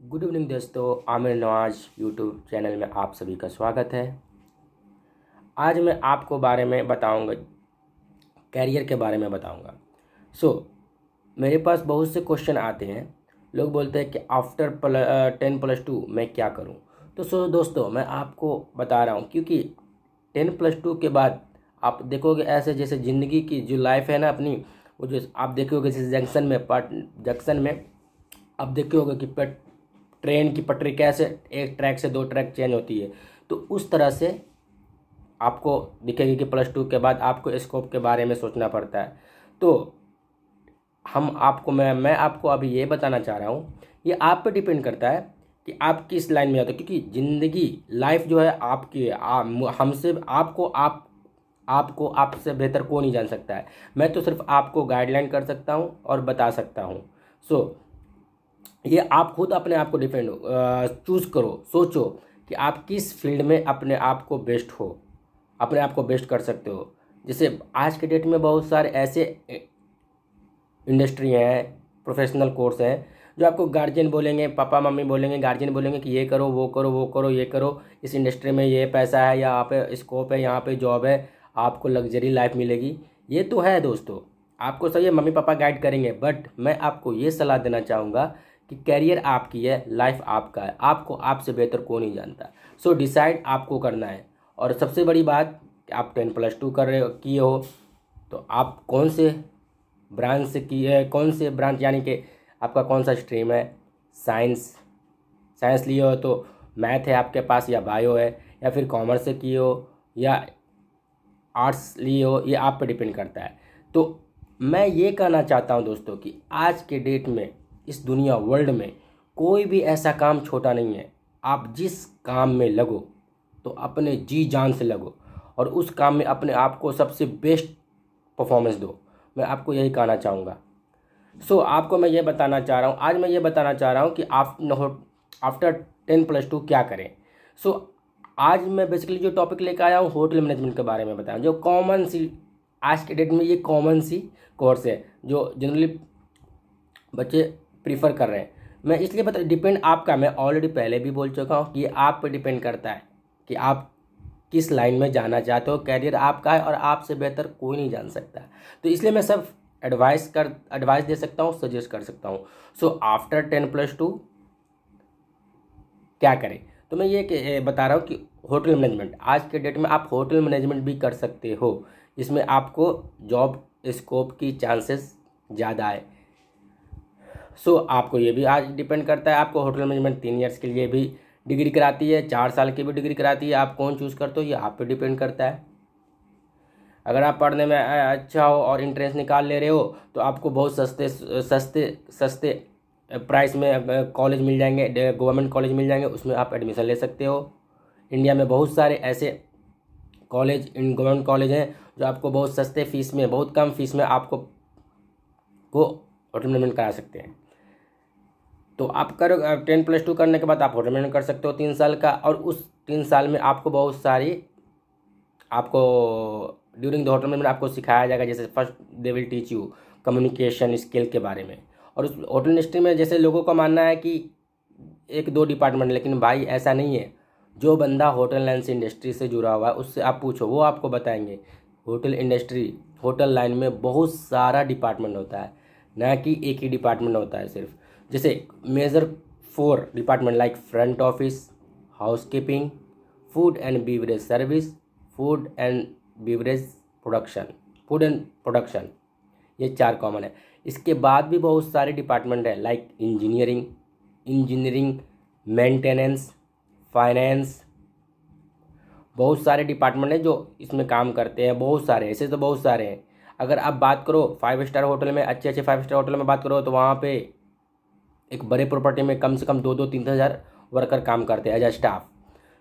Good evening दोस्तों, Aamir Nawaz YouTube channel में आप सभी का स्वागत है। आज मैं आपको बारे में बताऊंगा, कैरियर के बारे में बताऊंगा। मेरे पास बहुत से क्वेश्चन आते हैं। लोग बोलते हैं कि आफ्टर 10+2 मैं क्या करूं। तो दोस्तों, मैं आपको बता रहा हूं, क्योंकि 10+2 के बाद आप देखोगे ऐसे जैसे ज़िंदगी की जो लाइफ है ना अपनी, वो जो आप देखोगे जैसे जंक्शन में आप देखोगे कि ट्रेन की पटरी कैसे एक ट्रैक से दो ट्रैक चेंज होती है। तो उस तरह से आपको दिखेगी कि +2 के बाद आपको स्कोप के बारे में सोचना पड़ता है। तो मैं आपको अभी ये बताना चाह रहा हूँ, ये आप पे डिपेंड करता है कि आप किस लाइन में आते हो, क्योंकि ज़िंदगी लाइफ जो है आपकी है। हमसे आपको आपसे बेहतर कोई नहीं जान सकता है। मैं तो सिर्फ आपको गाइडलाइन कर सकता हूँ और बता सकता हूँ। ये आप खुद अपने आप को चूज़ करो, सोचो कि आप किस फील्ड में अपने आप को बेस्ट कर सकते हो। जैसे आज के डेट में बहुत सारे ऐसे इंडस्ट्री हैं, प्रोफेशनल कोर्स हैं, जो आपको गार्जियन बोलेंगे, पापा मम्मी बोलेंगे, गार्जियन बोलेंगे कि ये करो, वो करो, वो करो, ये करो, इस इंडस्ट्री में ये पैसा है, यहाँ पे स्कोप है, यहाँ पे जॉब है, आपको लग्जरी लाइफ मिलेगी। ये तो है दोस्तों, आपको सही है, मम्मी पापा गाइड करेंगे। बट मैं आपको ये सलाह देना चाहूँगा कि कैरियर आपकी है, लाइफ आपका है, आपको आपसे बेहतर कोई नहीं जानता। डिसाइड आपको करना है। और सबसे बड़ी बात कि आप 10+2 किए हो, तो आप कौन से ब्रांच से किए है, कौन से ब्रांच यानी कि आपका कौन सा स्ट्रीम है। साइंस लिए हो तो मैथ है आपके पास, या बायो है, या फिर कॉमर्स से किए हो, या आर्ट्स लिए हो, ये आप पे डिपेंड करता है। तो मैं ये कहना चाहता हूँ दोस्तों कि आज के डेट में, इस दुनिया वर्ल्ड में कोई भी ऐसा काम छोटा नहीं है। आप जिस काम में लगो तो अपने जी जान से लगो और उस काम में अपने आप को सबसे बेस्ट परफॉर्मेंस दो। मैं आपको यही कहना चाहूँगा। आपको मैं ये बताना चाह रहा हूँ, आज मैं ये बताना चाह रहा हूँ कि आप आफ्टर 10+2 क्या करें। आज मैं बेसिकली जो टॉपिक लेकर आया हूँ, होटल मैनेजमेंट के बारे में बताया, जो कॉमन सी आज के डेट में ये कॉमन सी कोर्स है जो जनरली बच्चे प्रीफर कर रहे हैं। मैं इसलिए डिपेंड आपका, मैं ऑलरेडी पहले भी बोल चुका हूँ कि आप पे डिपेंड करता है कि आप किस लाइन में जाना चाहते हो। कैरियर आपका है और आपसे बेहतर कोई नहीं जान सकता। तो इसलिए मैं सिर्फ एडवाइस दे सकता हूँ, सजेस्ट कर सकता हूँ। आफ्टर 10+2 क्या करें, तो मैं ये बता रहा हूँ कि होटल मैनेजमेंट, आज के डेट में आप होटल मैनेजमेंट भी कर सकते हो। इसमें आपको जॉब स्कोप की चांसेस ज़्यादा है। आपको ये भी आज डिपेंड करता है। आपको होटल मैनेजमेंट 3 ईयर्स के लिए भी डिग्री कराती है, 4 साल की भी डिग्री कराती है। आप कौन चूज़ करते हो ये आप पे डिपेंड करता है। अगर आप पढ़ने में अच्छा हो और इंट्रेंस निकाल ले रहे हो तो आपको बहुत सस्ते प्राइस में कॉलेज मिल जाएंगे, गवर्नमेंट कॉलेज मिल जाएंगे, उसमें आप एडमिशन ले सकते हो। इंडिया में बहुत सारे ऐसे गवर्नमेंट कॉलेज हैं जो आपको बहुत सस्ते फीस में, बहुत कम फीस में आपको होटल मैनेजमेंट करा सकते हैं। तो आप करो 10+2 करने के बाद आप होटल मैनेजमेंट कर सकते हो 3 साल का। और उस 3 साल में आपको बहुत सारी ड्यूरिंग द होटल मैनेजमेंट आपको सिखाया जाएगा। जैसे first they will teach you communication skill के बारे में। और उस होटल इंडस्ट्री में जैसे लोगों का मानना है कि 1-2 डिपार्टमेंट, लेकिन भाई ऐसा नहीं है। जो बंदा होटल लाइन से इंडस्ट्री से जुड़ा हुआ है उससे आप पूछो, वो आपको बताएंगे होटल लाइन में बहुत सारा डिपार्टमेंट होता है, ना कि एक ही डिपार्टमेंट होता है सिर्फ। जैसे major 4 department like front office, housekeeping, food and beverage service, food and production, ये 4 कॉमन है। इसके बाद भी बहुत सारे डिपार्टमेंट है लाइक इंजीनियरिंग, मेंटेनेंस, फाइनेंस, बहुत सारे डिपार्टमेंट हैं जो इसमें काम करते हैं। बहुत सारे ऐसे तो बहुत सारे हैं। अगर आप बात करो 5 स्टार होटल में, अच्छे 5 स्टार होटल में बात करो तो वहाँ पे एक बड़े प्रॉपर्टी में कम से कम 2-3 हज़ार वर्कर काम करते हैं एज अ स्टाफ।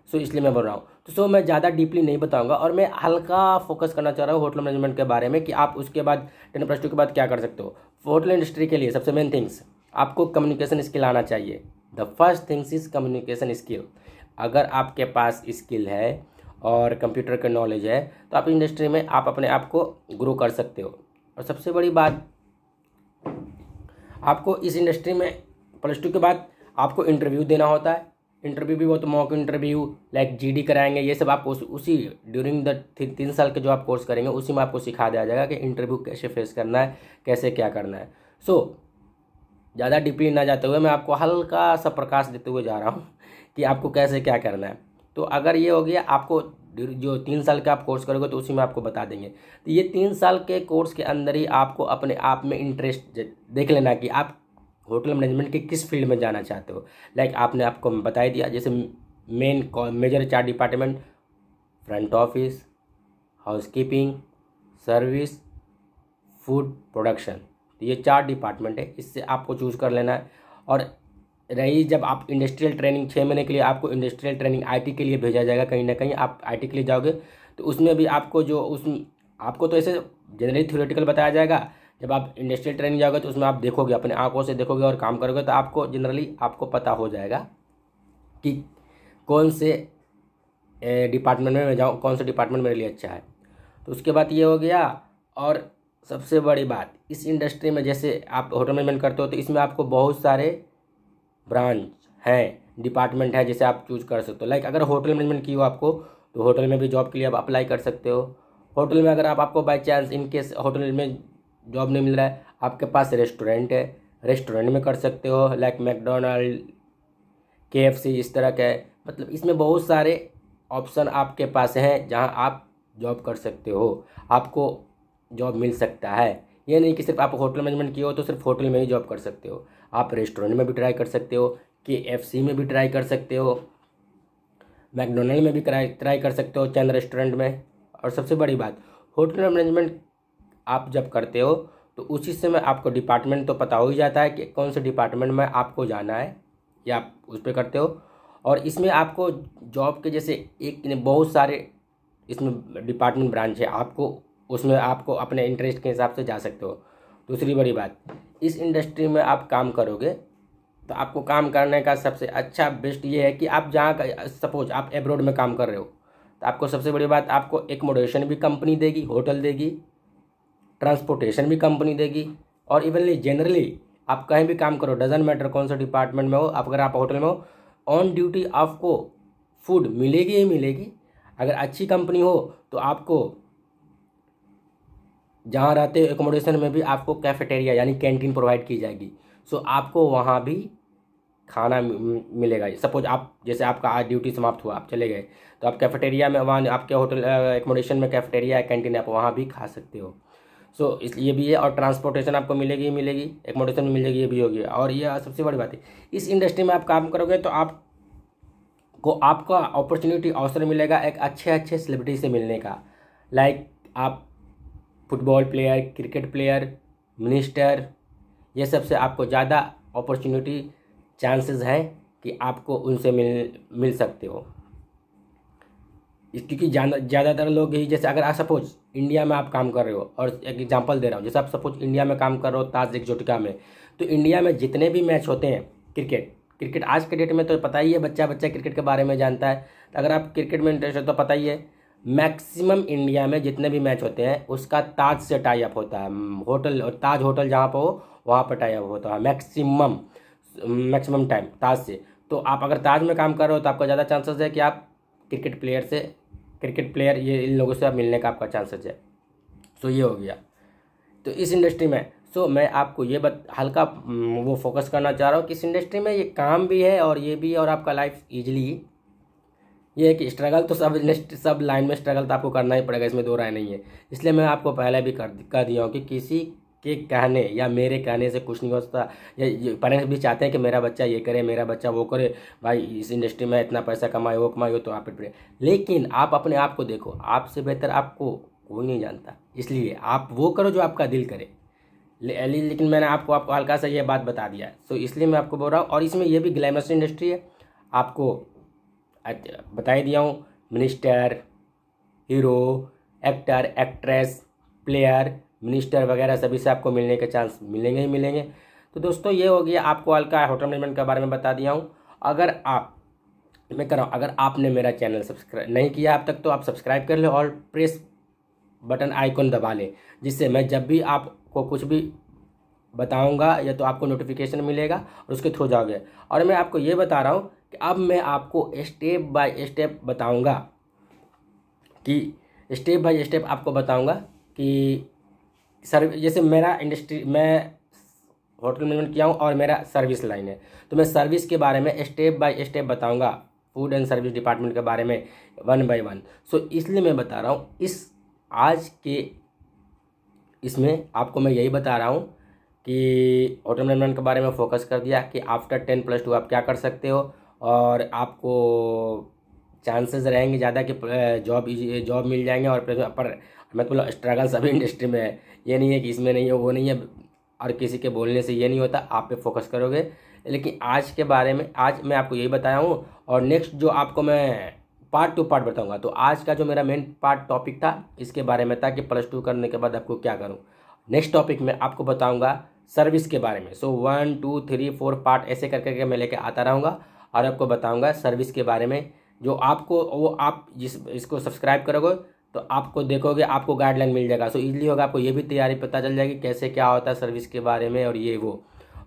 इसलिए मैं बोल रहा हूँ। तो मैं ज़्यादा डीपली नहीं बताऊंगा और मैं हल्का फोकस करना चाह रहा हूँ होटल मैनेजमेंट के बारे में कि आप उसके बाद 10+2 के बाद क्या कर सकते हो। होटल इंडस्ट्री के लिए सबसे मेन थिंग्स, आपको कम्युनिकेशन स्किल आना चाहिए। The first things is communication skill. अगर आपके पास स्किल है और कंप्यूटर का नॉलेज है तो आप इंडस्ट्री में आप अपने आप को ग्रो कर सकते हो। और सबसे बड़ी बात, आपको इस इंडस्ट्री में +2 के बाद आपको इंटरव्यू देना होता है। इंटरव्यू भी वो तो मॉक इंटरव्यू लाइक जीडी कराएंगे, ये सब आपको उसी ड्यूरिंग द 3 साल के जो आप कोर्स करेंगे उसी में आपको सिखा दिया जाएगा कि इंटरव्यू कैसे फेस करना है, कैसे क्या करना है। सो ज़्यादा डीपली ना जाते हुए मैं आपको हल्का सा प्रकाश देते हुए जा रहा हूँ कि आपको कैसे क्या करना है। तो अगर ये हो गया, आपको जो 3 साल का आप कोर्स करोगे तो उसी में आपको बता देंगे। तो ये 3 साल के कोर्स के अंदर ही आपको अपने आप में इंटरेस्ट देख लेना कि आप होटल मैनेजमेंट के किस फील्ड में जाना चाहते हो। लाइक आपने आपको बता ही दिया, जैसे major 4 department, front office, housekeeping, service, food production, तो ये 4 डिपार्टमेंट है, इससे आपको चूज़ कर लेना है। और रही जब आप इंडस्ट्रियल ट्रेनिंग 6 महीने के लिए आपको इंडस्ट्रियल ट्रेनिंग आईटी के लिए भेजा जाएगा, कहीं ना कहीं आप आईटी के लिए जाओगे तो उसमें भी आपको आपको तो ऐसे जनरली थ्योरेटिकल बताया जाएगा। जब आप इंडस्ट्रियल ट्रेनिंग जाओगे तो उसमें आप देखोगे, अपने आंखों से देखोगे और काम करोगे तो आपको जनरली आपको पता हो जाएगा कि कौन से डिपार्टमेंट में मैं जाऊँ, कौन सा डिपार्टमेंट मेरे लिए अच्छा है। तो उसके बाद ये हो गया। और सबसे बड़ी बात, इस इंडस्ट्री में जैसे आप होटल मैनेजमेंट करते हो तो इसमें आपको बहुत सारे ब्रांच हैं, डिपार्टमेंट है, जैसे आप चूज कर सकते हो। लाइक अगर होटल मैनेजमेंट की हो आपको तो होटल में भी जॉब के लिए आप अप्लाई कर सकते हो। होटल में अगर आपको by chance in case hotel में जॉब नहीं मिल रहा है, आपके पास रेस्टोरेंट है, रेस्टोरेंट में कर सकते हो। लाइक मैकडोनल्ड, केएफसी, इस तरह के, मतलब इसमें बहुत सारे ऑप्शन आपके पास हैं जहां आप जॉब कर सकते हो, आपको जॉब मिल सकता है। ये नहीं कि सिर्फ आप होटल मैनेजमेंट किए हो तो सिर्फ होटल में ही जॉब कर सकते हो, आप रेस्टोरेंट में भी ट्राई कर सकते हो, केएफसी में भी ट्राई कर सकते हो, मैकडोनल्ड में भी ट्राई कर सकते हो, चंद रेस्टोरेंट में। और सबसे बड़ी बात, होटल मैनेजमेंट आप जब करते हो तो उसी समय आपको डिपार्टमेंट तो पता हो ही जाता है कि कौन से डिपार्टमेंट में आपको जाना है, या आप उस पर करते हो। और इसमें आपको जॉब के जैसे एक बहुत सारे इसमें डिपार्टमेंट ब्रांच है, आपको उसमें आपको अपने इंटरेस्ट के हिसाब से जा सकते हो। दूसरी बड़ी बात, इस इंडस्ट्री में आप काम करोगे तो आपको काम करने का सबसे अच्छा बेस्ट ये है कि आप जहाँ का, सपोज आप एब्रोड में काम कर रहे हो तो आपको सबसे बड़ी बात, आपको एकोमोडेशन भी कंपनी देगी, होटल देगी, ट्रांसपोर्टेशन भी कंपनी देगी। और इवनली जनरली आप कहीं भी काम करो, डजंट मैटर कौन सा डिपार्टमेंट में हो, अगर आप होटल में हो, ऑन ड्यूटी आपको फूड मिलेगी ही मिलेगी। अगर अच्छी कंपनी हो तो आपको जहाँ रहते हो एकोमोडेशन में भी आपको कैफेटेरिया यानी कैंटीन प्रोवाइड की जाएगी। सो आपको वहाँ भी खाना मिलेगा। सपोज आप जैसे आपका आज ड्यूटी समाप्त हुआ, आप चले गए तो आप कैफेटेरिया में, वहाँ आपके होटल एकोमोडेशन में कैफेटेरिया या कैंटीन है, आप वहाँ भी खा सकते हो। सो इसलिए भी है। और ट्रांसपोर्टेशन आपको मिलेगी ही मिलेगी, एकोमोडेशन में मिलेगी, ये भी होगी। और ये सबसे बड़ी बात है, इस इंडस्ट्री में आप काम करोगे तो आपको आपका अपॉर्चुनिटी, अवसर मिलेगा एक अच्छे सेलिब्रिटी से मिलने का। लाइक आप football player, cricket player, minister, ये सब से आपको ज़्यादा अपॉर्चुनिटी, चांसेस हैं कि आपको उनसे मिल सकते हो। क्योंकि ज़्यादातर लोग यही, जैसे अगर आप सपोज इंडिया में आप काम कर रहे हो, और एक एग्जांपल दे रहा हूँ, जैसे आप सपोज इंडिया में काम कर रहे हो ताज एक्जोटिका में, तो इंडिया में जितने भी मैच होते हैं क्रिकेट आज के डेट में तो पता ही है, बच्चा क्रिकेट के बारे में जानता है। तो अगर आप क्रिकेट में इंटरेस्ट है तो पता ही है, मैक्सिमम इंडिया में जितने भी मैच होते हैं उसका ताज से टाई अप होता है। होटल, और ताज होटल जहाँ पर हो वहाँ पर टाई अप होता है मैक्सिमम टाइम ताज से। तो आप अगर ताज में काम कर रहे हो तो आपका ज़्यादा चांसेस है कि आप क्रिकेट प्लेयर ये इन लोगों से आप मिलने का आपका चांसेस है। सो ये हो गया। तो इस इंडस्ट्री में मैं आपको ये हल्का वो फोकस करना चाह रहा हूँ कि इस इंडस्ट्री में ये काम भी है और ये भी है, और आपका लाइफ ईजिली, ये है कि स्ट्रगल तो सब लाइन में स्ट्रगल तो आपको करना ही पड़ेगा, इसमें दो राय नहीं है। इसलिए मैं आपको पहले भी कर दिया हूँ कि किसी के कहने या मेरे कहने से कुछ नहीं होता। या पेरेंट्स भी चाहते हैं कि मेरा बच्चा ये करे, मेरा बच्चा वो करे, भाई इस इंडस्ट्री में इतना पैसा कमाए, वो कमाए, तो आप पे। लेकिन आप अपने आप को देखो, आपसे बेहतर आपको कोई नहीं जानता, इसलिए आप वो करो जो आपका दिल करे। लेकिन मैंने आपको हल्का सा ये बात बता दिया है, तो इसलिए मैं आपको बोल रहा हूँ। और इसमें ये भी ग्लैमरस इंडस्ट्री है, आपको बता ही दिया हूँ। Minister, hero, actor, actress, player, minister वगैरह सभी से आपको मिलने के चांस मिलेंगे ही मिलेंगे। तो दोस्तों ये हो गया, आपको हल्का होटल मैनेजमेंट के बारे में बता दिया हूँ। अगर आपने मेरा चैनल सब्सक्राइब नहीं किया अब तक तो आप सब्सक्राइब कर लें और प्रेस बटन आइकन दबा लें, जिससे मैं जब भी आपको कुछ भी बताऊंगा या तो आपको नोटिफिकेशन मिलेगा और उसके थ्रू जाओगे। और मैं आपको ये बता रहा हूँ कि अब मैं आपको स्टेप बाय स्टेप बताऊंगा कि स्टेप बाय स्टेप आपको बताऊंगा कि जैसे मेरा इंडस्ट्री, मैं होटल मैनेजमेंट किया हूँ और मेरा सर्विस लाइन है, तो मैं सर्विस के बारे में स्टेप बाय स्टेप बताऊंगा, फूड एंड सर्विस डिपार्टमेंट के बारे में वन बाय वन। सो इसलिए मैं बता रहा हूँ इस आज के इसमें आपको मैं यही बता रहा हूँ कि होटल मैनेजमेंट के बारे में फोकस कर दिया कि आफ्टर 10+2 आप क्या कर सकते हो, और आपको चांसेस रहेंगे ज़्यादा कि जॉब मिल जाएंगे। और पर मैं तो बोला स्ट्रगल सभी इंडस्ट्री में है, ये नहीं है कि इसमें नहीं है वो नहीं है, और किसी के बोलने से ये नहीं होता, आप पे फोकस करोगे। लेकिन आज के बारे में आज मैं आपको यही बताया हूँ, और नेक्स्ट जो आपको मैं पार्ट टू पार्ट बताऊंगा। तो आज का जो मेरा मेन पार्ट टॉपिक था इसके बारे में था कि +2 करने के बाद आपको क्या करूँ। नेक्स्ट टॉपिक में आपको बताऊंगा सर्विस के बारे में। सो 1 2 3 4 पार्ट ऐसे करके मैं लेके आता रहूँगा और आपको बताऊंगा सर्विस के बारे में, जो आपको वो आप इसको सब्सक्राइब करोगे तो आपको देखोगे, आपको गाइडलाइन मिल जाएगा। सो ईजिली होगा, आपको ये भी तैयारी पता चल जाएगी कैसे क्या होता है सर्विस के बारे में और ये वो।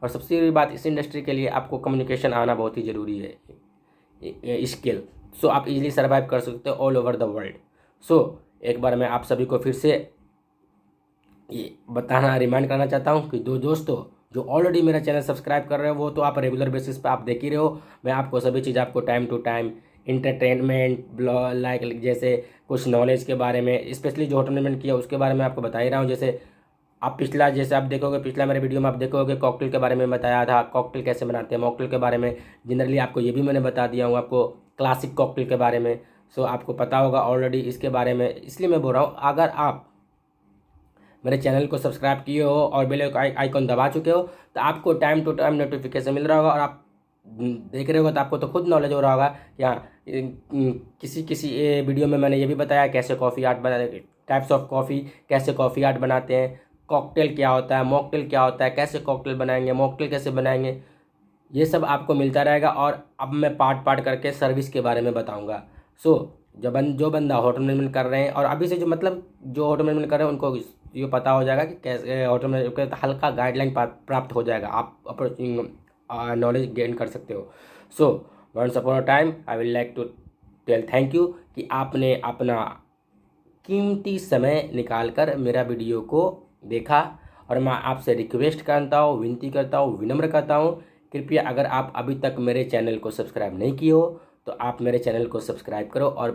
और सबसे बड़ी बात, इस इंडस्ट्री के लिए आपको कम्युनिकेशन आना बहुत ही ज़रूरी है, स्किल। सो आप इजीली सर्वाइव कर सकते हो ऑल ओवर द वर्ल्ड। सो एक बार मैं आप सभी को फिर से ये बताना रिमाइंड करना चाहता हूँ कि दोस्तों जो ऑलरेडी मेरा चैनल सब्सक्राइब कर रहे हो वो तो आप रेगुलर बेसिस पे आप देख ही रहे हो। मैं आपको सभी चीज़ आपको time to time entertainment like जैसे कुछ नॉलेज के बारे में, स्पेशली जो होटल मैनेजमेंट किया उसके बारे में आपको बता ही रहा हूँ। जैसे आप जैसे आप देखोगे पिछला मेरे वीडियो में आप देखोगे कॉकटेल के बारे में बताया था, कॉकटेल कैसे बनाते हैं, मॉकटेल के बारे में जनरली आपको ये भी मैंने बता दिया हूँ, आपको क्लासिक कॉकटेल के बारे में। सो आपको पता होगा ऑलरेडी इसके बारे में, इसलिए मैं बोल रहा हूँ अगर आप मेरे चैनल को सब्सक्राइब किए हो और बेल आइकॉन दबा चुके हो तो आपको टाइम टू टाइम नोटिफिकेशन मिल रहा होगा, और आप देख रहे हो तो आपको तो खुद नॉलेज हो रहा होगा कि हाँ किसी वीडियो में मैंने ये भी बताया कैसे कॉफ़ी आर्ट बनाते, टाइप्स ऑफ कॉफ़ी, कैसे कॉफ़ी आर्ट बनाते हैं, कॉकटेल क्या होता है, मॉकटेल क्या होता है, कैसे कॉकटेल बनाएंगे, मॉकटेल कैसे बनाएंगे, ये सब आपको मिलता रहेगा। और अब मैं पार्ट पार्ट करके सर्विस के बारे में बताऊँगा। सो जो बंदा होटल मैनेजमेंट कर रहे हैं और अभी से जो होटल मैनेजमेंट कर रहे हैं उनको ये पता हो जाएगा कि कैसे होटल मैनेजमेंट हल्का गाइडलाइन प्राप्त हो जाएगा, आप नॉलेज गेन कर सकते हो। So once upon a time I will like to tell thank you कि आपने अपना कीमती समय निकाल कर मेरा वीडियो को देखा। और मैं आपसे रिक्वेस्ट करता हूँ, विनती करता हूँ, विनम्र करता हूँ, कृपया अगर आप अभी तक मेरे चैनल को सब्सक्राइब नहीं किए हो तो आप मेरे चैनल को सब्सक्राइब करो और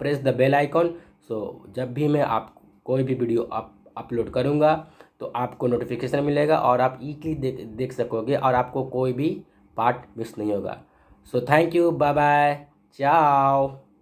प्रेस द बेल आइकॉन। सो जब भी मैं आप कोई भी वीडियो अपलोड करूँगा तो आपको नोटिफिकेशन मिलेगा और आप ईज़िली देख सकोगे और आपको कोई भी पार्ट मिस नहीं होगा। So thank you, bye bye, चाओ।